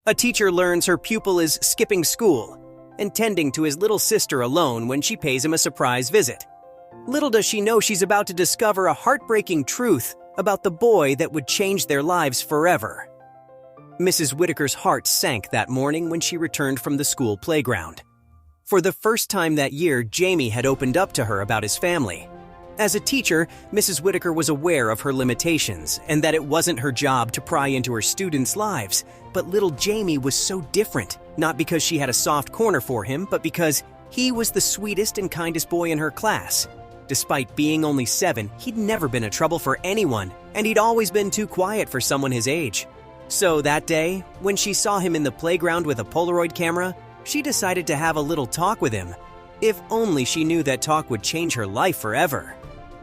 A teacher learns her pupil is skipping school and tending to his little sister alone when she pays him a surprise visit. Little does she know she's about to discover a heartbreaking truth about the boy that would change their lives forever. Mrs. Whitaker's heart sank that morning when she returned from the school playground. For the first time that year, Jamie had opened up to her about his family. As a teacher, Mrs. Whitaker was aware of her limitations and that it wasn't her job to pry into her students' lives. But little Jamie was so different, not because she had a soft corner for him, but because he was the sweetest and kindest boy in her class. Despite being only 7, he'd never been a trouble for anyone, and he'd always been too quiet for someone his age. So that day, when she saw him in the playground with a Polaroid camera, she decided to have a little talk with him. If only she knew that talk would change her life forever.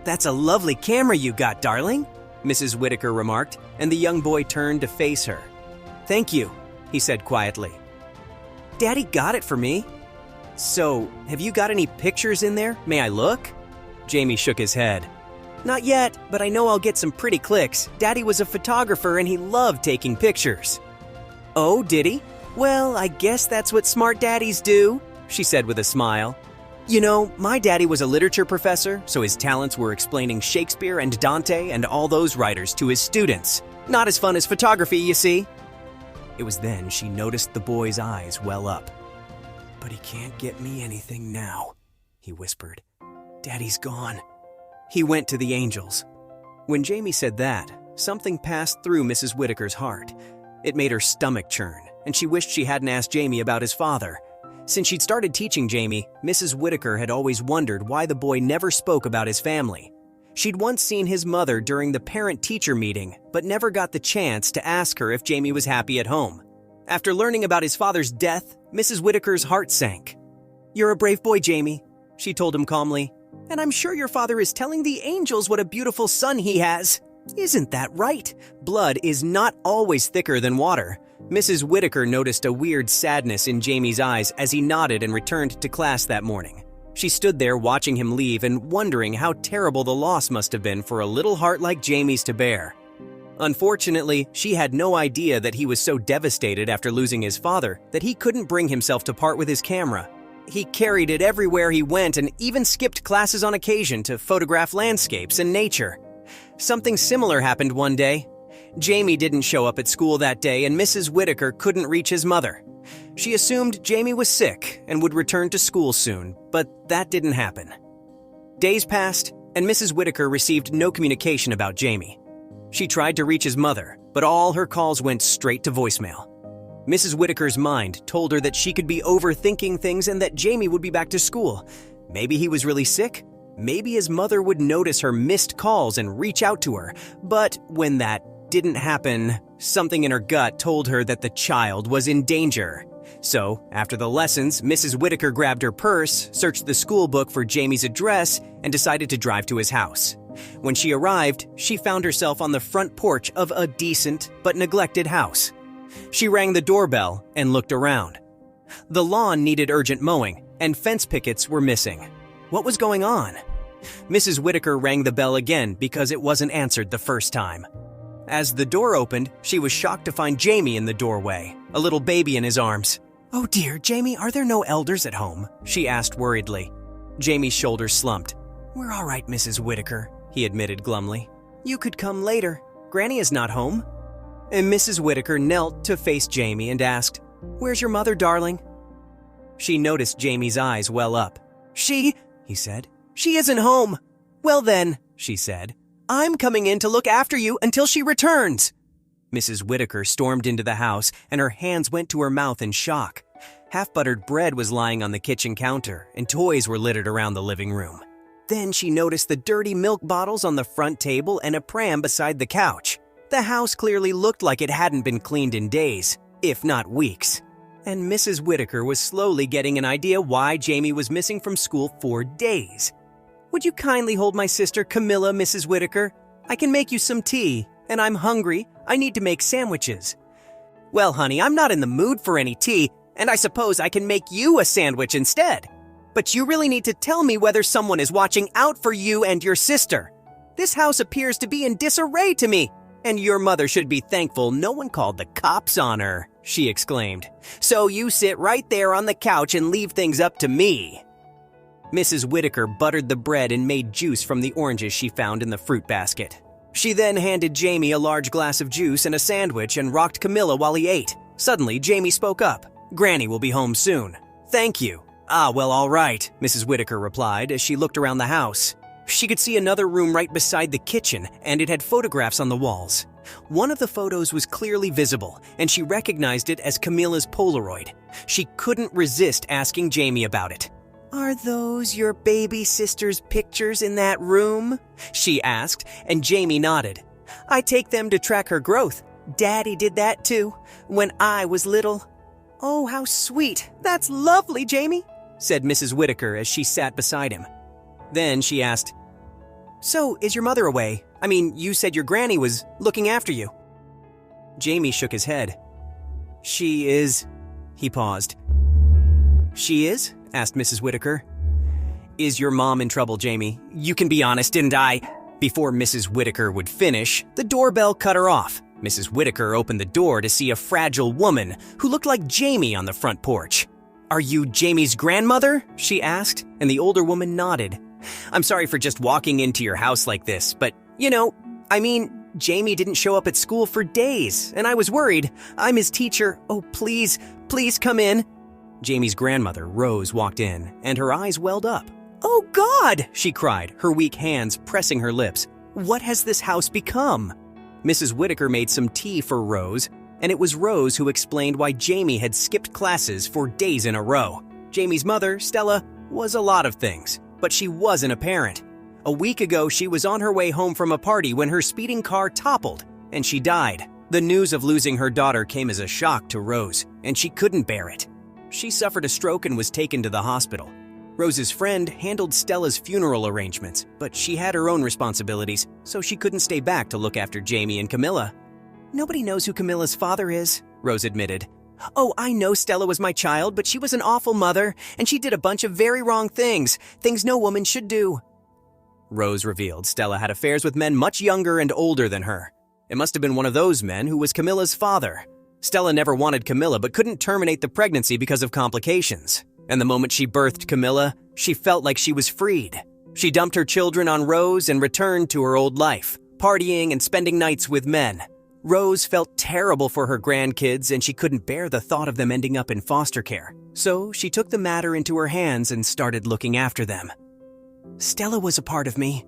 "That's a lovely camera you got, darling," Mrs. Whitaker remarked, and the young boy turned to face her. "Thank you," he said quietly. "Daddy got it for me." "So, have you got any pictures in there? May I look?" Jamie shook his head. "Not yet, but I know I'll get some pretty clicks. Daddy was a photographer and he loved taking pictures." "Oh, did he? Well, I guess that's what smart daddies do," she said with a smile. "You know, my daddy was a literature professor, so his talents were explaining Shakespeare and Dante and all those writers to his students. Not as fun as photography, you see." It was then she noticed the boy's eyes well up. "But he can't get me anything now," he whispered. "Daddy's gone." He went to the Angels. When Jamie said that, something passed through Mrs. Whitaker's heart. It made her stomach churn, and she wished she hadn't asked Jamie about his father. Since she'd started teaching Jamie, Mrs. Whitaker had always wondered why the boy never spoke about his family. She'd once seen his mother during the parent-teacher meeting, but never got the chance to ask her if Jamie was happy at home. After learning about his father's death, Mrs. Whitaker's heart sank. "You're a brave boy, Jamie," she told him calmly. "And I'm sure your father is telling the angels what a beautiful son he has. Isn't that right? Blood is not always thicker than water." Mrs. Whitaker noticed a weird sadness in Jamie's eyes as he nodded and returned to class that morning. She stood there watching him leave and wondering how terrible the loss must have been for a little heart like Jamie's to bear. Unfortunately, she had no idea that he was so devastated after losing his father that he couldn't bring himself to part with his camera. He carried it everywhere he went and even skipped classes on occasion to photograph landscapes and nature. Something similar happened one day. Jamie didn't show up at school that day and Mrs. Whitaker couldn't reach his mother. She assumed Jamie was sick and would return to school soon, but that didn't happen. Days passed and Mrs. Whitaker received no communication about Jamie. She tried to reach his mother, but all her calls went straight to voicemail. Mrs. Whitaker's mind told her that she could be overthinking things and that Jamie would be back to school. Maybe he was really sick. Maybe his mother would notice her missed calls and reach out to her. But when that didn't happen, something in her gut told her that the child was in danger. So, after the lessons, Mrs. Whitaker grabbed her purse, searched the school book for Jamie's address, and decided to drive to his house. When she arrived, she found herself on the front porch of a decent but neglected house. She rang the doorbell and looked around. The lawn needed urgent mowing, and fence pickets were missing. What was going on? Mrs. Whitaker rang the bell again because it wasn't answered the first time. As the door opened, she was shocked to find Jamie in the doorway, a little baby in his arms. "Oh dear, Jamie, are there no elders at home?" she asked worriedly. Jamie's shoulders slumped. "We're all right, Mrs. Whitaker," he admitted glumly. "You could come later. Granny is not home." And Mrs. Whitaker knelt to face Jamie and asked, "Where's your mother, darling?" She noticed Jamie's eyes well up. He said. "She isn't home." "Well then," she said, "I'm coming in to look after you until she returns." Mrs. Whitaker stormed into the house and her hands went to her mouth in shock. Half-buttered bread was lying on the kitchen counter and toys were littered around the living room. Then she noticed the dirty milk bottles on the front table and a pram beside the couch. The house clearly looked like it hadn't been cleaned in days, if not weeks. And Mrs. Whitaker was slowly getting an idea why Jamie was missing from school for days. "Would you kindly hold my sister Camilla, Mrs. Whitaker? I can make you some tea, and I'm hungry. I need to make sandwiches." "Well, honey, I'm not in the mood for any tea, and I suppose I can make you a sandwich instead. But you really need to tell me whether someone is watching out for you and your sister. This house appears to be in disarray to me, and your mother should be thankful no one called the cops on her," she exclaimed. "So you sit right there on the couch and leave things up to me." Mrs. Whitaker buttered the bread and made juice from the oranges she found in the fruit basket. She then handed Jamie a large glass of juice and a sandwich and rocked Camilla while he ate. Suddenly, Jamie spoke up. "Granny will be home soon." "Thank you." "Ah, well, all right," Mrs. Whitaker replied as she looked around the house. She could see another room right beside the kitchen, and it had photographs on the walls. One of the photos was clearly visible, and she recognized it as Camilla's Polaroid. She couldn't resist asking Jamie about it. "Are those your baby sister's pictures in that room?" she asked, and Jamie nodded. "I take them to track her growth. Daddy did that too, when I was little." "Oh, how sweet. That's lovely, Jamie," said Mrs. Whitaker as she sat beside him. Then she asked, "So, is your mother away? I mean, you said your granny was looking after you." Jamie shook his head. "She is..." He paused. "She is?" asked Mrs. Whitaker. "Is your mom in trouble, Jamie? You can be honest, didn't I?" Before Mrs. Whitaker would finish, the doorbell cut her off. Mrs. Whitaker opened the door to see a fragile woman who looked like Jamie on the front porch. "Are you Jamie's grandmother?" she asked, and the older woman nodded. "I'm sorry for just walking into your house like this, but, Jamie didn't show up at school for days, and I was worried. I'm his teacher. Oh, please, please come in." Jamie's grandmother, Rose, walked in, and her eyes welled up. "Oh, God!" she cried, her weak hands pressing her lips. "What has this house become?" Mrs. Whitaker made some tea for Rose, and it was Rose who explained why Jamie had skipped classes for days in a row. Jamie's mother, Stella, was a lot of things, but she wasn't a parent. A week ago, she was on her way home from a party when her speeding car toppled, and she died. The news of losing her daughter came as a shock to Rose, and she couldn't bear it. She suffered a stroke and was taken to the hospital. Rose's friend handled Stella's funeral arrangements, but she had her own responsibilities, so she couldn't stay back to look after Jamie and Camilla. "Nobody knows who Camilla's father is," Rose admitted. "Oh, I know Stella was my child, but she was an awful mother, and she did a bunch of very wrong things no woman should do." Rose revealed Stella had affairs with men much younger and older than her. It must have been one of those men who was Camilla's father. Stella never wanted Camilla but couldn't terminate the pregnancy because of complications. And the moment she birthed Camilla, she felt like she was freed. She dumped her children on Rose and returned to her old life, partying and spending nights with men. Rose felt terrible for her grandkids and she couldn't bear the thought of them ending up in foster care. So she took the matter into her hands and started looking after them. "Stella was a part of me.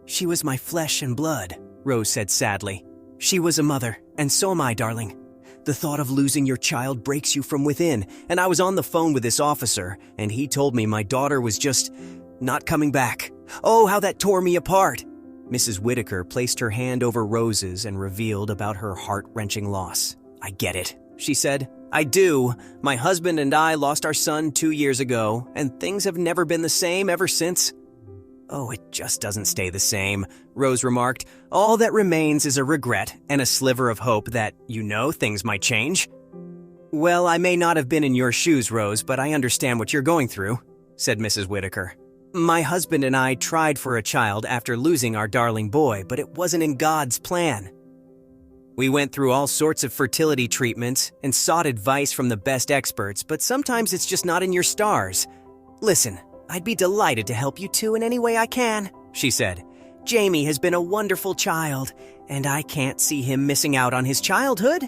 She was my flesh and blood," Rose said sadly. "She was a mother, and so am I, darling. The thought of losing your child breaks you from within, and I was on the phone with this officer, and he told me my daughter was just not coming back. Oh, how that tore me apart." Mrs. Whitaker placed her hand over Rose's and revealed about her heart-wrenching loss. "I get it," she said. "I do. My husband and I lost our son 2 years ago, and things have never been the same ever since." "Oh, it just doesn't stay the same," Rose remarked. "All that remains is a regret and a sliver of hope that, things might change." "Well, I may not have been in your shoes, Rose, but I understand what you're going through," said Mrs. Whitaker. "My husband and I tried for a child after losing our darling boy, but it wasn't in God's plan. We went through all sorts of fertility treatments and sought advice from the best experts, but sometimes it's just not in your stars. Listen, I'd be delighted to help you two in any way I can," she said. "Jamie has been a wonderful child, and I can't see him missing out on his childhood."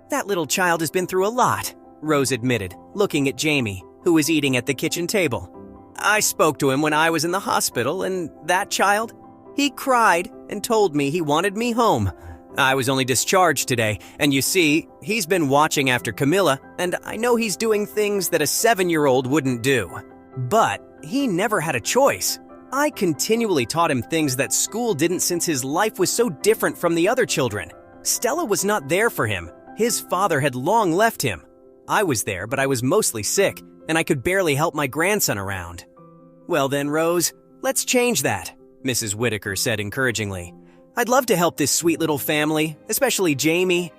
"That little child has been through a lot," Rose admitted, looking at Jamie, who was eating at the kitchen table. "I spoke to him when I was in the hospital, and that child, he cried and told me he wanted me home. I was only discharged today, and you see, he's been watching after Camilla, and I know he's doing things that a 7-year-old wouldn't do. But he never had a choice. I continually taught him things that school didn't since his life was so different from the other children. Stella was not there for him. His father had long left him. I was there, but I was mostly sick, and I could barely help my grandson around." "Well then, Rose, let's change that," Mrs. Whitaker said encouragingly. "I'd love to help this sweet little family, especially Jamie."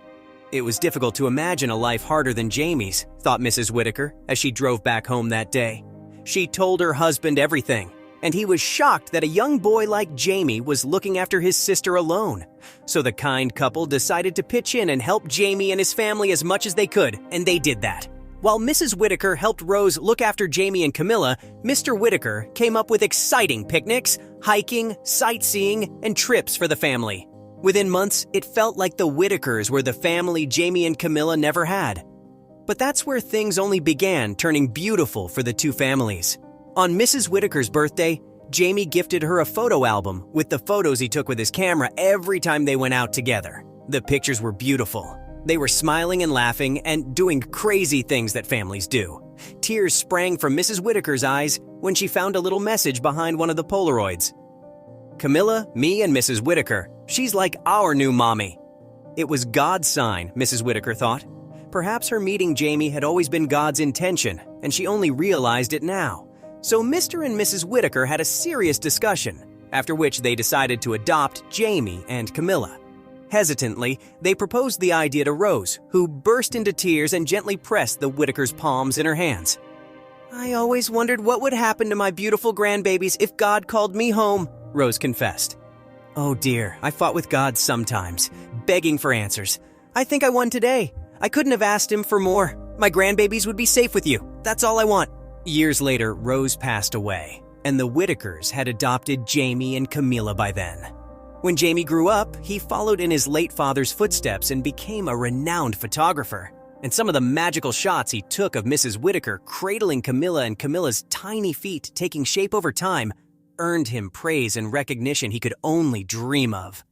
It was difficult to imagine a life harder than Jamie's, thought Mrs. Whitaker as she drove back home that day. She told her husband everything, and he was shocked that a young boy like Jamie was looking after his sister alone. So the kind couple decided to pitch in and help Jamie and his family as much as they could, and they did that. While Mrs. Whitaker helped Rose look after Jamie and Camilla, Mr. Whitaker came up with exciting picnics, hiking, sightseeing, and trips for the family. Within months, it felt like the Whitakers were the family Jamie and Camilla never had. But that's where things only began turning beautiful for the two families. On Mrs. Whitaker's birthday, Jamie gifted her a photo album with the photos he took with his camera every time they went out together. The pictures were beautiful. They were smiling and laughing and doing crazy things that families do. Tears sprang from Mrs. Whitaker's eyes when she found a little message behind one of the Polaroids. "Camilla, me, and Mrs. Whitaker. She's like our new mommy." It was God's sign, Mrs. Whitaker thought. Perhaps her meeting Jamie had always been God's intention, and she only realized it now. So Mr. and Mrs. Whitaker had a serious discussion, after which they decided to adopt Jamie and Camilla. Hesitantly, they proposed the idea to Rose, who burst into tears and gently pressed the Whitakers' palms in her hands. "I always wondered what would happen to my beautiful grandbabies if God called me home," Rose confessed. "Oh dear, I fought with God sometimes, begging for answers. I think I won today. I couldn't have asked him for more. My grandbabies would be safe with you. That's all I want." Years later, Rose passed away, and the Whitakers had adopted Jamie and Camilla by then. When Jamie grew up, he followed in his late father's footsteps and became a renowned photographer. And some of the magical shots he took of Mrs. Whitaker cradling Camilla and Camilla's tiny feet taking shape over time earned him praise and recognition he could only dream of.